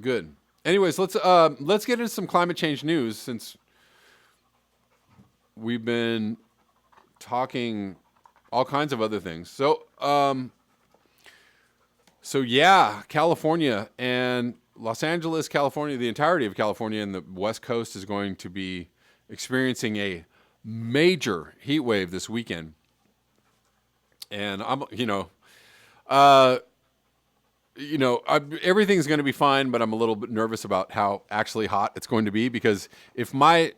Good. Anyways, let's get into some climate change news since we've been talking all kinds of other things. So yeah, California and Los Angeles, California, the entirety of California and the West Coast is going to be experiencing a major heat wave this weekend. And uh, everything's going to be fine, but I'm a little bit nervous about how actually hot it's going to be because if my,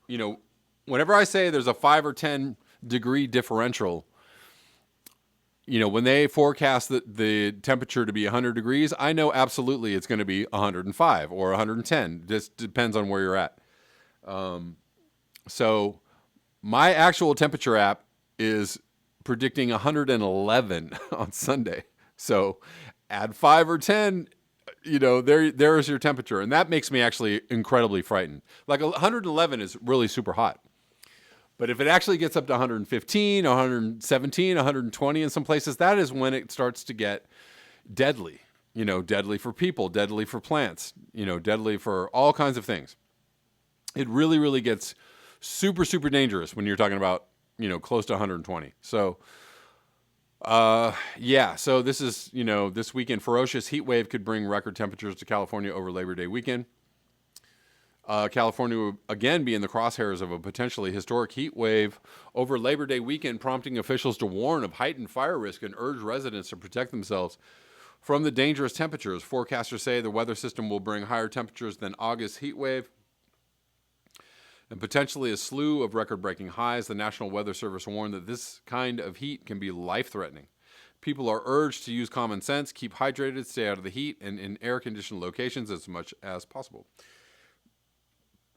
you know, whenever I say there's a 5 or 10 degree differential, when they forecast the temperature to be 100 degrees, I know absolutely it's going to be 105 or 110. Just depends on where you're at. So my actual temperature app is predicting 111 on Sunday. So add 5 or 10, there's your temperature. And that makes me actually incredibly frightened. Like 111 is really super hot. But if it actually gets up to 115, 117, 120 in some places, that is when it starts to get deadly. Deadly for people, deadly for plants, deadly for all kinds of things. It really, really gets super, super dangerous when you're talking about, close to 120. So, so this is, this weekend, ferocious heat wave could bring record temperatures to California over Labor Day weekend. California will again be in the crosshairs of a potentially historic heat wave over Labor Day weekend, prompting officials to warn of heightened fire risk and urge residents to protect themselves from the dangerous temperatures. Forecasters say the weather system will bring higher temperatures than August heat wave and potentially a slew of record-breaking highs. The National Weather Service warned that this kind of heat can be life-threatening. People are urged to use common sense, keep hydrated, stay out of the heat, and in air-conditioned locations as much as possible.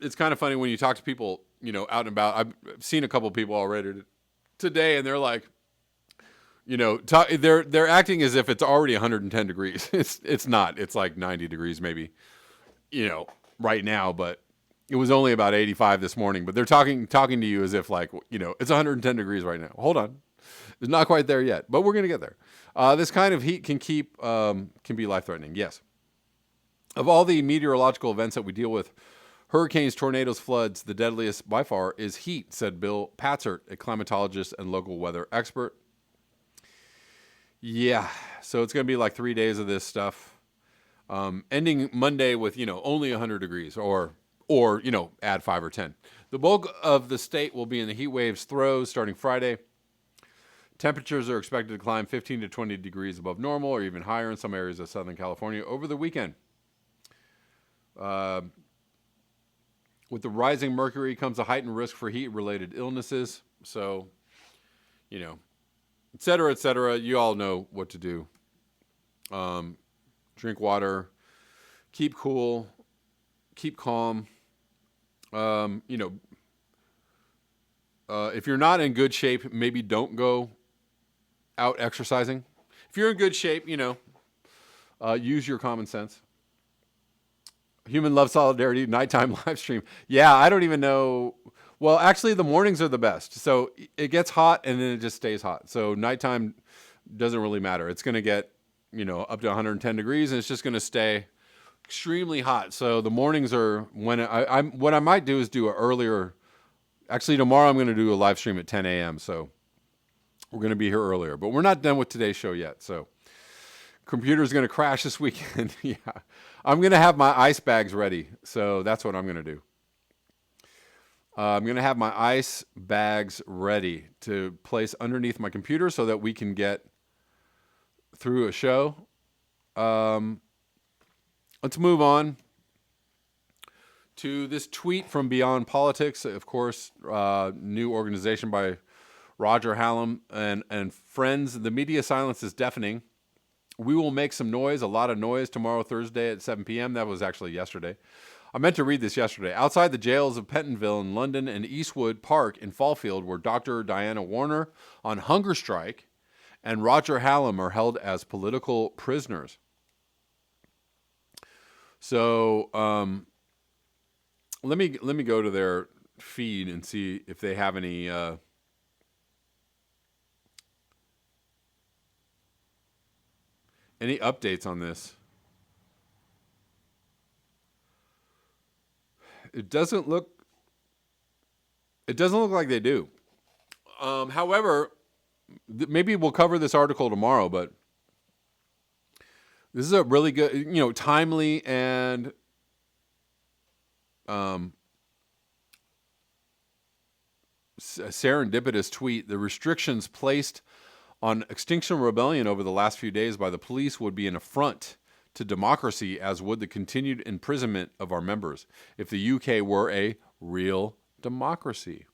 It's kind of funny when you talk to people, out and about. I've seen a couple of people already today, and they're like, they're acting as if it's already 110 degrees. It's not. It's like 90 degrees maybe, right now, but it was only about 85 this morning. But they're talking to you as if like, it's 110 degrees right now. Hold on, it's not quite there yet, but we're gonna get there. This kind of heat can be life-threatening. Yes. Of all the meteorological events that we deal with, hurricanes, tornadoes, floods, the deadliest by far is heat, said Bill Patzert, a climatologist and local weather expert. Yeah, so it's going to be like 3 days of this stuff, ending Monday with, only 100 degrees or add 5 or 10. The bulk of the state will be in the heat wave's throes starting Friday. Temperatures are expected to climb 15 to 20 degrees above normal or even higher in some areas of Southern California over the weekend. With the rising mercury comes a heightened risk for heat-related illnesses. So, et cetera, et cetera. You all know what to do. Drink water. Keep cool. Keep calm. If you're not in good shape, maybe don't go out exercising. If you're in good shape, use your common sense. Human Love Solidarity nighttime live stream. Yeah, I don't even know. Well, actually, the mornings are the best. So it gets hot and then it just stays hot. So nighttime doesn't really matter. It's going to get, up to 110 degrees and it's just going to stay extremely hot. So the mornings are when what I might do is do an earlier. Actually, tomorrow I'm going to do a live stream at 10 a.m. So we're going to be here earlier. But we're not done with today's show yet. So computer's going to crash this weekend. Yeah. I'm going to have my ice bags ready. So that's what I'm going to do. I'm going to have my ice bags ready to place underneath my computer so that we can get through a show. Let's move on to this tweet from Beyond Politics. Of course, new organization by Roger Hallam and friends. The media silence is deafening. We will make some noise, a lot of noise tomorrow, Thursday at 7 p.m. That was actually yesterday. I meant to read this yesterday. Outside the jails of Pentonville in London and Eastwood Park in Fallfield, where Dr. Diana Warner on hunger strike and Roger Hallam are held as political prisoners. So let me go to their feed and see if they have any updates on this. It doesn't look like they do. However, maybe we'll cover this article tomorrow, but this is a really good, timely and serendipitous tweet. The restrictions placed on Extinction Rebellion over the last few days by the police would be an affront to democracy, as would the continued imprisonment of our members if the UK were a real democracy.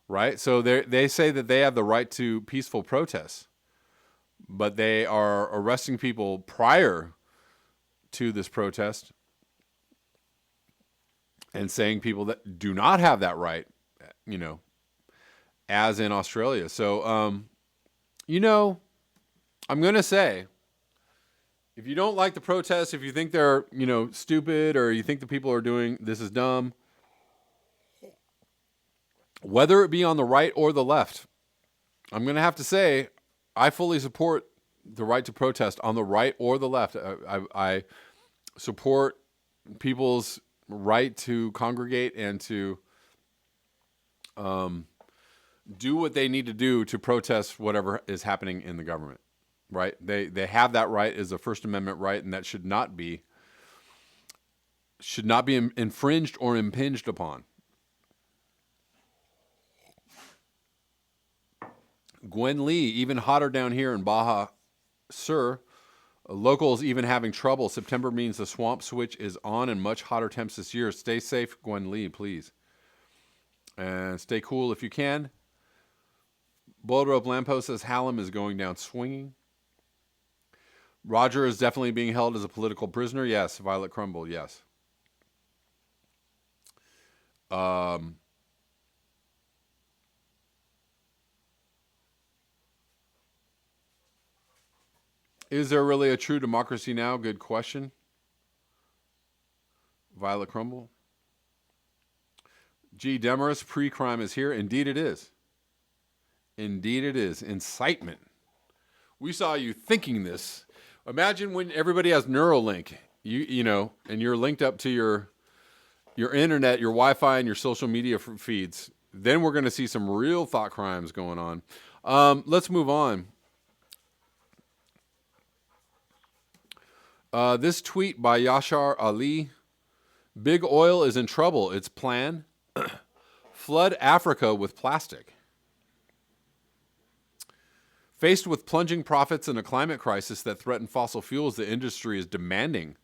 Right? So they say that they have the right to peaceful protests, but they are arresting people prior to this protest and saying people that do not have that right, as in Australia. So, I'm going to say, if you don't like the protests, if you think they're, stupid, or you think the people are doing this is dumb, whether it be on the right or the left, I'm going to have to say I fully support the right to protest on the right or the left. I support people's right to congregate and to do what they need to do to protest whatever is happening in the government. Right? They have that right as a First Amendment right, and that should not be infringed or impinged upon. Gwen Lee, even hotter down here in Baja Sur. Locals even having trouble. September means the swamp switch is on and much hotter temps this year. Stay safe, Gwen Lee, please. And stay cool if you can. Boiled Rope Lamppost says Hallam is going down swinging. Roger is definitely being held as a political prisoner. Yes. Violet Crumble, yes. Is there really a true democracy now? Good question. Violet Crumble. G. Demarest, pre-crime is here. Indeed it is. Indeed it is. Incitement. We saw you thinking this. Imagine when everybody has Neuralink, and you're linked up to your internet, your Wi-Fi, and your social media feeds. Then we're going to see some real thought crimes going on. Let's move on. This tweet by Yashar Ali. Big oil is in trouble. Its plan, flood Africa with plastic. Faced with plunging profits and a climate crisis that threaten fossil fuels, the industry is demanding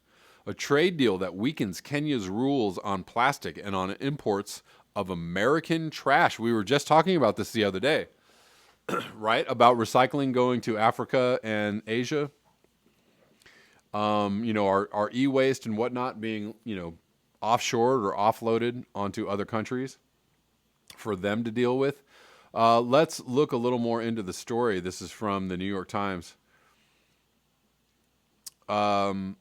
a trade deal that weakens Kenya's rules on plastic and on imports of American trash. We were just talking about this the other day, right? About recycling going to Africa and Asia. Our e-waste and whatnot being, offshored or offloaded onto other countries for them to deal with. Let's look a little more into the story. This is from the New York Times. From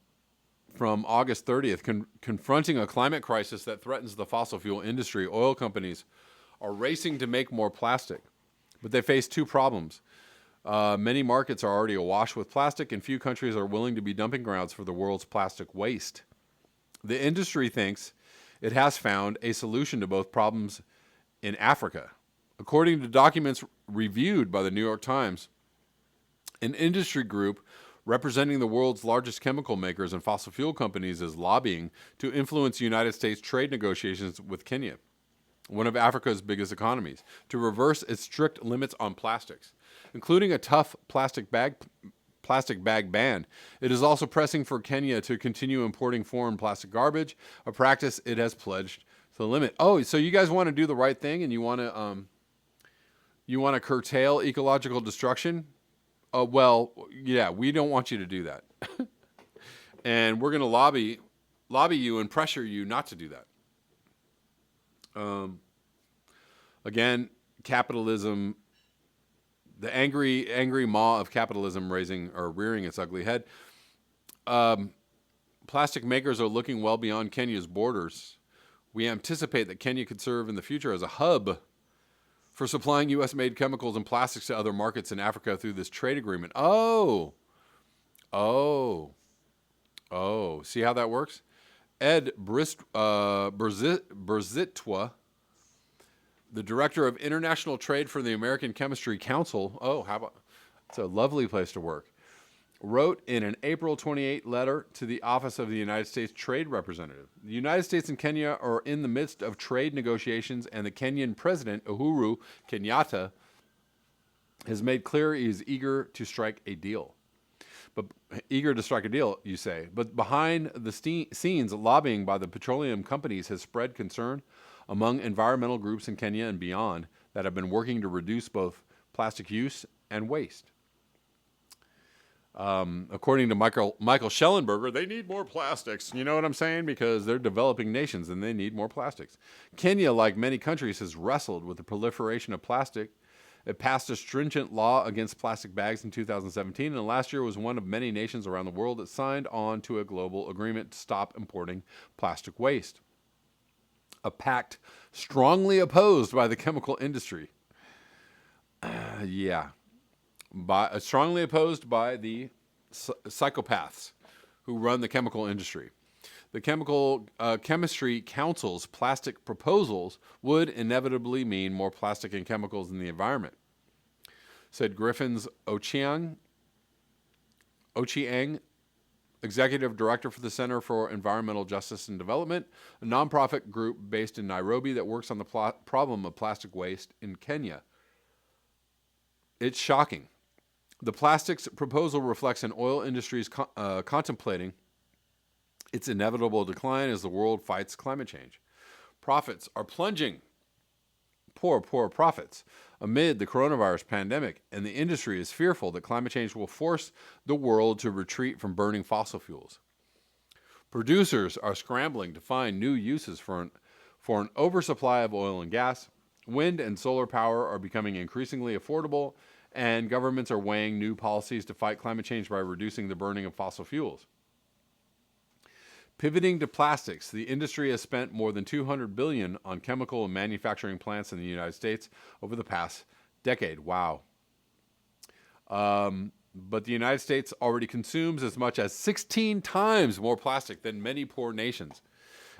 August 30th, confronting a climate crisis that threatens the fossil fuel industry, oil companies are racing to make more plastic. But they face two problems. Many markets are already awash with plastic, and few countries are willing to be dumping grounds for the world's plastic waste. The industry thinks it has found a solution to both problems in Africa. According to documents reviewed by the New York Times, an industry group representing the world's largest chemical makers and fossil fuel companies is lobbying to influence United States trade negotiations with Kenya, one of Africa's biggest economies, to reverse its strict limits on plastics, including a tough plastic bag ban. It is also pressing for Kenya to continue importing foreign plastic garbage, a practice it has pledged to limit. Oh, so you guys want to do the right thing and you want to curtail ecological destruction? Well, yeah, we don't want you to do that. And we're going to lobby you and pressure you not to do that. Again, capitalism, the angry maw of capitalism rearing its ugly head. Plastic makers are looking well beyond Kenya's borders. We anticipate that Kenya could serve in the future as a hub for supplying U.S.-made chemicals and plastics to other markets in Africa through this trade agreement. Oh. See how that works? Ed Berzitwa, the director of international trade for the American Chemistry Council, it's a lovely place to work, wrote in an April 28 letter to the Office of the United States Trade Representative. The United States and Kenya are in the midst of trade negotiations, and the Kenyan president, Uhuru Kenyatta, has made clear he is eager to strike a deal. You say. But behind the scenes, lobbying by the petroleum companies has spread concern among environmental groups in Kenya and beyond that have been working to reduce both plastic use and waste. According to Michael Schellenberger, they need more plastics. You know what I'm saying? Because they're developing nations and they need more plastics. Kenya, like many countries, has wrestled with the proliferation of plastic. It passed a stringent law against plastic bags in 2017, and last year was one of many nations around the world that signed on to a global agreement to stop importing plastic waste. A pact strongly opposed by the chemical industry. Strongly opposed by the psychopaths who run the chemical industry. The Chemistry Council's plastic proposals would inevitably mean more plastic and chemicals in the environment, said Griffins Ochieng, executive director for the Center for Environmental Justice and Development, a nonprofit group based in Nairobi that works on the problem of plastic waste in Kenya. It's shocking. The plastics proposal reflects an oil industry's contemplating its inevitable decline as the world fights climate change. Profits are plunging. Poor profits amid the coronavirus pandemic, and the industry is fearful that climate change will force the world to retreat from burning fossil fuels. Producers are scrambling to find new uses for an oversupply of oil and gas. Wind and solar power are becoming increasingly affordable, and governments are weighing new policies to fight climate change by reducing the burning of fossil fuels. Pivoting to plastics, the industry has spent more than $200 billion on chemical and manufacturing plants in the United States over the past decade. Wow. But the United States already consumes as much as 16 times more plastic than many poor nations.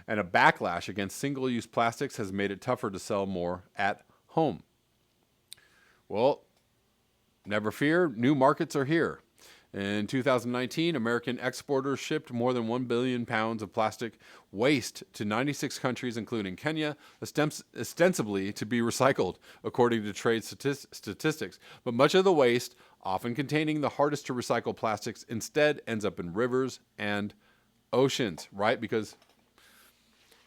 And a backlash against single-use plastics has made it tougher to sell more at home. Well, never fear, new markets are here. In 2019, American exporters shipped more than 1 billion pounds of plastic waste to 96 countries, including Kenya, ostensibly to be recycled, according to trade statistics. But much of the waste, often containing the hardest to recycle plastics, instead ends up in rivers and oceans, right? Because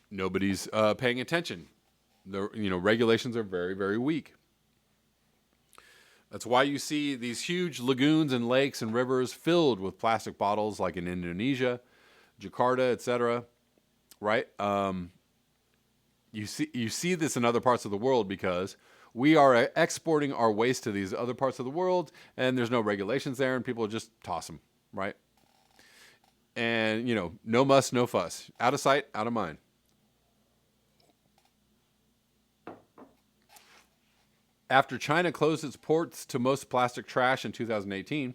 nobody's paying attention. The regulations are very, very weak. That's why you see these huge lagoons and lakes and rivers filled with plastic bottles, like in Indonesia, Jakarta, etc. Right? You see this in other parts of the world because we are exporting our waste to these other parts of the world, and there's no regulations there, and people just toss them, right? And no muss, no fuss. Out of sight, out of mind. After China closed its ports to most plastic trash in 2018,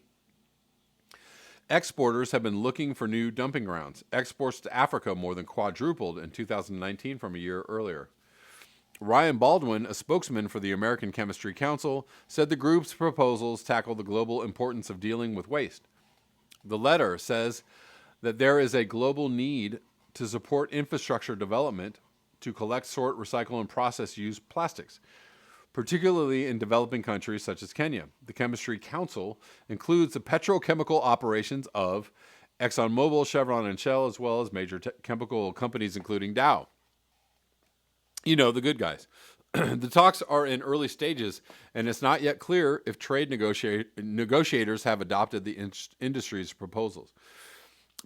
exporters have been looking for new dumping grounds. Exports to Africa more than quadrupled in 2019 from a year earlier. Ryan Baldwin, a spokesman for the American Chemistry Council, said the group's proposals tackle the global importance of dealing with waste. The letter says that there is a global need to support infrastructure development to collect, sort, recycle, and process used plastics, particularly in developing countries such as Kenya. The Chemistry Council includes the petrochemical operations of ExxonMobil, Chevron, and Shell, as well as major chemical companies including Dow. The good guys. The talks are in early stages, and it's not yet clear if trade negotiators have adopted the industry's proposals.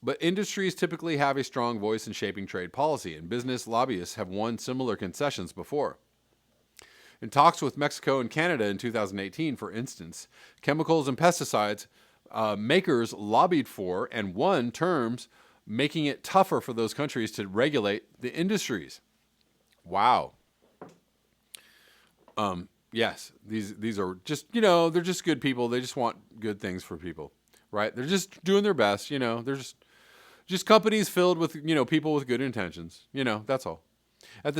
But industries typically have a strong voice in shaping trade policy, and business lobbyists have won similar concessions before. In talks with Mexico and Canada in 2018, for instance, chemicals and pesticides makers lobbied for and won terms making it tougher for those countries to regulate the industries. Wow. Yes, these are just, they're just good people. They just want good things for people, right? They're just doing their best. They're just Just companies filled with, people with good intentions. That's all. At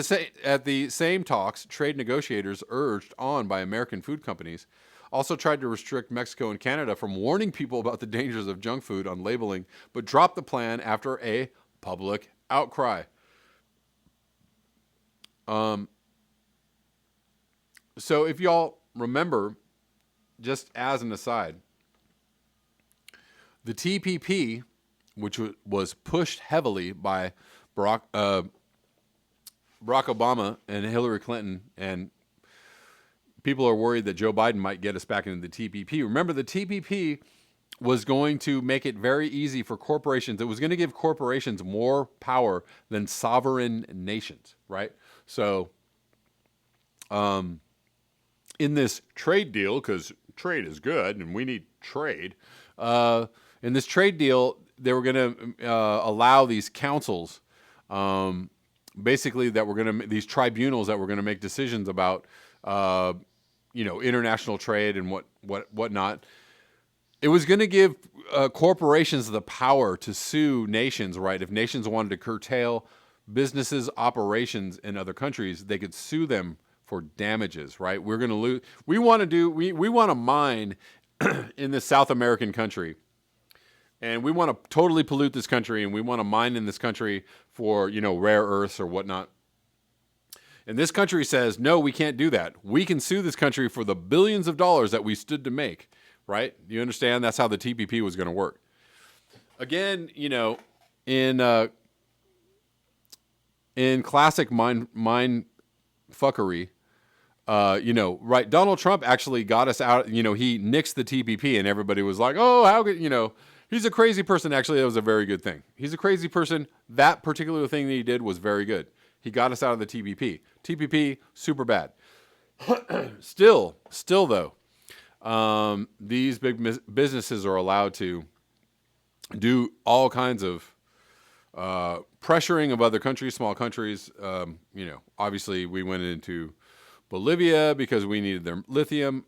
the same talks, trade negotiators urged on by American food companies also tried to restrict Mexico and Canada from warning people about the dangers of junk food on labeling, but dropped the plan after a public outcry. So if y'all remember, just as an aside, the TPP, which was pushed heavily by Barack Obama and Hillary Clinton, and people are worried that Joe Biden might get us back into the TPP. Remember, the TPP was going to make it very easy for corporations. It was going to give corporations more power than sovereign nations, right? So, in this trade deal, because trade is good and we need trade, in this trade deal, they were going to allow these councils, basically these tribunals that were going to make decisions about, international trade and whatnot. It was going to give corporations the power to sue nations, right? If nations wanted to curtail businesses' operations in other countries, they could sue them for damages, right? We're going to lose. We want to mine in this South American country, and we want to totally pollute this country, and we want to mine in this country for, rare earths or whatnot. And this country says, no, we can't do that. We can sue this country for the billions of dollars that we stood to make, right? You understand? That's how the TPP was going to work. Again, in classic mind fuckery, right? Donald Trump actually got us out. He nixed the TPP, and everybody was like, "Oh, how could he's a crazy person." Actually, that was a very good thing. He's a crazy person. That particular thing that he did was very good. He got us out of the TPP. TPP, super bad. Still though, these big businesses are allowed to do all kinds of pressuring of other countries, small countries. Obviously we went into Bolivia because we needed their lithium,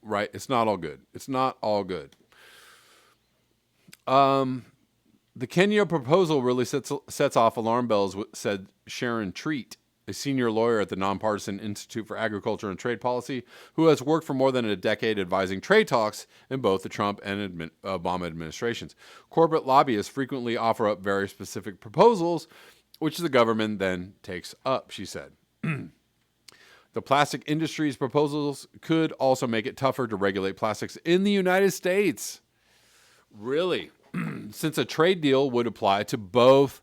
right? It's not all good. It's not all good. The Kenya proposal really sets off alarm bells, said Sharon Treat, a senior lawyer at the Nonpartisan Institute for Agriculture and Trade Policy, who has worked for more than a decade advising trade talks in both the Trump and Obama administrations. Corporate lobbyists frequently offer up very specific proposals, which the government then takes up, she said. The plastic industry's proposals could also make it tougher to regulate plastics in the United States. Really? Since a trade deal would apply to both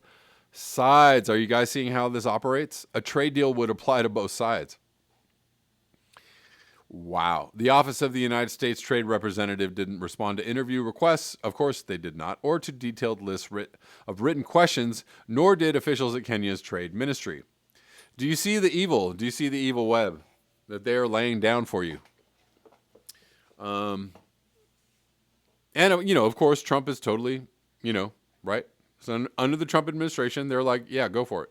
sides. Are you guys seeing how this operates? A trade deal would apply to both sides. Wow. The Office of the United States Trade Representative didn't respond to interview requests. Of course they did not, or to detailed lists of written questions, nor did officials at Kenya's trade ministry. Do you see the evil? Do you see the evil web that they are laying down for you? And, of course, Trump is totally, right? So under the Trump administration, they're like, yeah, go for it.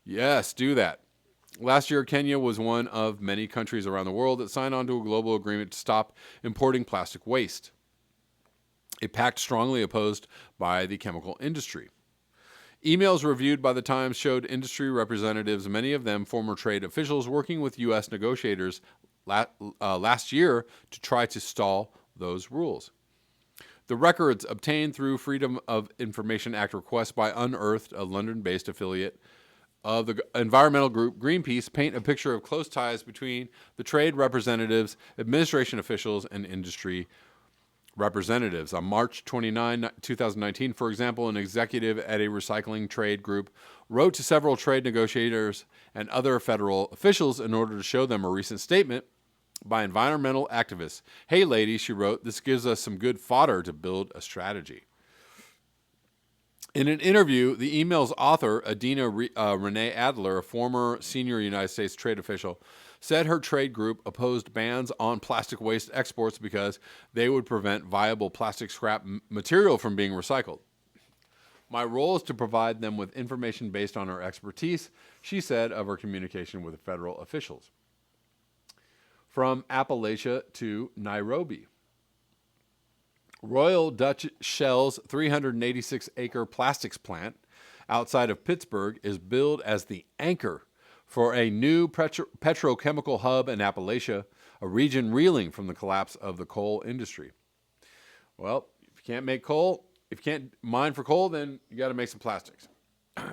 Yes, do that. Last year, Kenya was one of many countries around the world that signed on to a global agreement to stop importing plastic waste, a pact strongly opposed by the chemical industry. Emails reviewed by the Times showed industry representatives, many of them former trade officials, working with U.S. negotiators last year to try to stall those rules. The records obtained through Freedom of Information Act requests by Unearthed, a London-based affiliate of the environmental group Greenpeace, paint a picture of close ties between the trade representatives, administration officials, and industry representatives. On March 29, 2019, for example, an executive at a recycling trade group wrote to several trade negotiators and other federal officials in order to show them a recent statement by environmental activists. Hey, ladies, she wrote, this gives us some good fodder to build a strategy. In an interview, the email's author, Adina Renee Adler, a former senior United States trade official, said her trade group opposed bans on plastic waste exports because they would prevent viable plastic scrap material from being recycled. My role is to provide them with information based on our expertise, she said of her communication with federal officials. From Appalachia to Nairobi. Royal Dutch Shell's 386-acre plastics plant outside of Pittsburgh is billed as the anchor for a new petrochemical hub in Appalachia, a region reeling from the collapse of the coal industry. Well, if you can't make coal, if you can't mine for coal, then you got to make some plastics.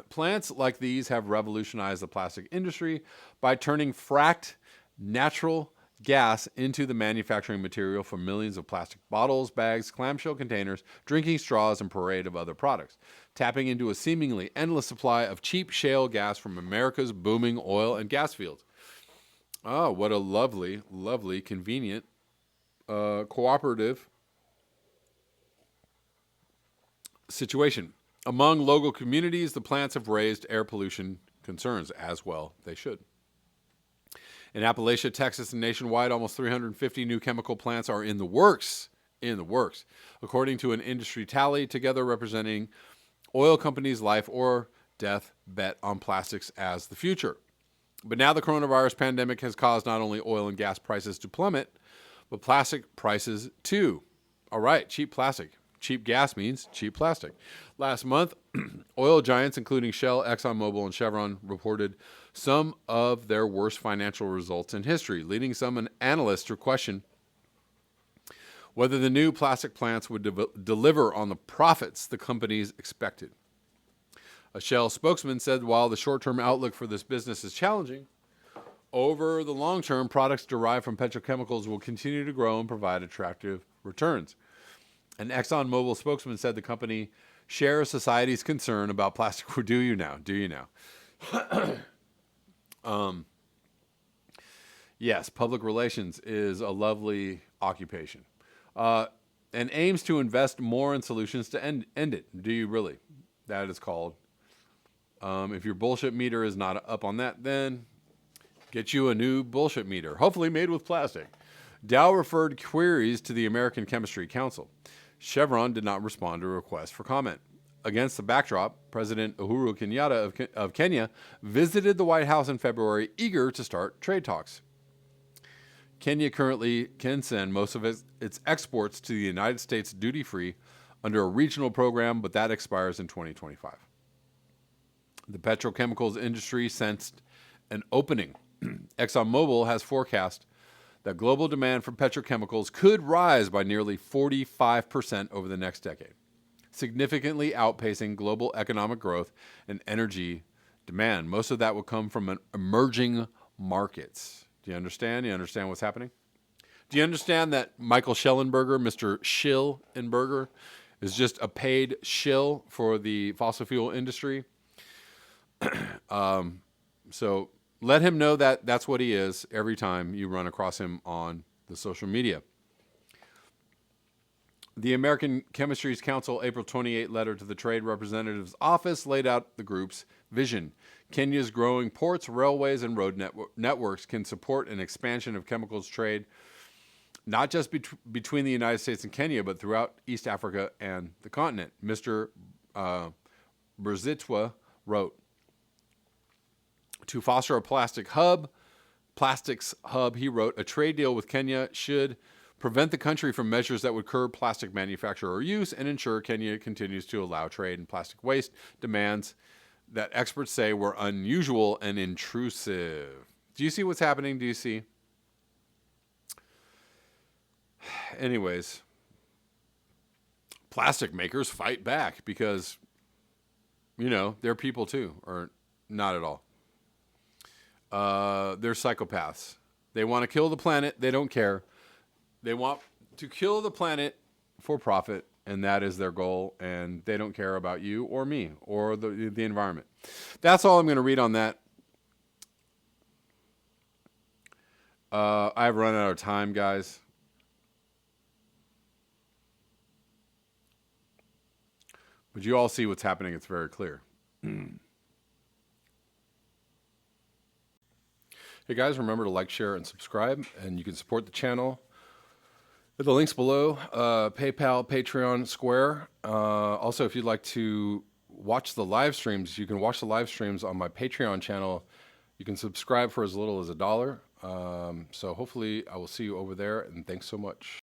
Plants like these have revolutionized the plastic industry by turning fracked natural gas into the manufacturing material for millions of plastic bottles, bags, clamshell containers, drinking straws, and parade of other products, tapping into a seemingly endless supply of cheap shale gas from America's booming oil and gas fields. Oh, what a lovely, lovely, convenient, cooperative situation. Among local communities, the plants have raised air pollution concerns, as well they should. In Appalachia, Texas, and nationwide, almost 350 new chemical plants are in the works, according to an industry tally, together representing oil companies' life or death bet on plastics as the future. But now the coronavirus pandemic has caused not only oil and gas prices to plummet, but plastic prices too. All right, cheap plastic. Cheap gas means cheap plastic. Last month, oil giants, including Shell, ExxonMobil, and Chevron, reported some of their worst financial results in history, leading some analysts to question whether the new plastic plants would deliver on the profits the companies expected. A Shell spokesman said while the short-term outlook for this business is challenging, over the long term, products derived from petrochemicals will continue to grow and provide attractive returns. An ExxonMobil spokesman said the company shares society's concern about plastic. Do you now? Yes, public relations is a lovely occupation. And aims to invest more in solutions to end it. Do you really? That is called. If your bullshit meter is not up on that, then get you a new bullshit meter, hopefully made with plastic. Dow referred queries to the American Chemistry Council. Chevron did not respond to a request for comment. Against the backdrop, President Uhuru Kenyatta of Kenya visited the White House in February, eager to start trade talks. Kenya currently can send most of its exports to the United States duty-free under a regional program, but that expires in 2025. The petrochemicals industry sensed an opening. ExxonMobil has forecast that global demand for petrochemicals could rise by nearly 45% over the next decade, significantly outpacing global economic growth and energy demand. Most of that will come from emerging markets. Do you understand? You understand what's happening? Do you understand that Michael Schellenberger, Mr. Schillenberger, is just a paid shill for the fossil fuel industry? So let him know that that's what he is every time you run across him on the social media. The American Chemistry Council April 28 letter to the Trade Representative's Office laid out the group's vision. Kenya's growing ports, railways, and road networks can support an expansion of chemicals trade, not just between the United States and Kenya, but throughout East Africa and the continent. Mr. Berzitwa wrote, to foster a plastics hub, he wrote, a trade deal with Kenya should prevent the country from measures that would curb plastic manufacture or use and ensure Kenya continues to allow trade in plastic waste demands that experts say were unusual and intrusive. Do you see what's happening? Do you see? Anyways, plastic makers fight back because, they're people too, or not at all. They're psychopaths. They want to kill the planet. They don't care. They want to kill the planet for profit, and that is their goal, and they don't care about you or me or the environment. That's all I'm going to read on that. I've run out of time, guys. But you all see what's happening. It's very clear. Hey guys, remember to like, share, and subscribe, and you can support the channel at the links below, PayPal, Patreon, Square. Also, if you'd like to watch the live streams, you can watch the live streams on my Patreon channel. You can subscribe for as little as $1. So hopefully I will see you over there, and thanks so much.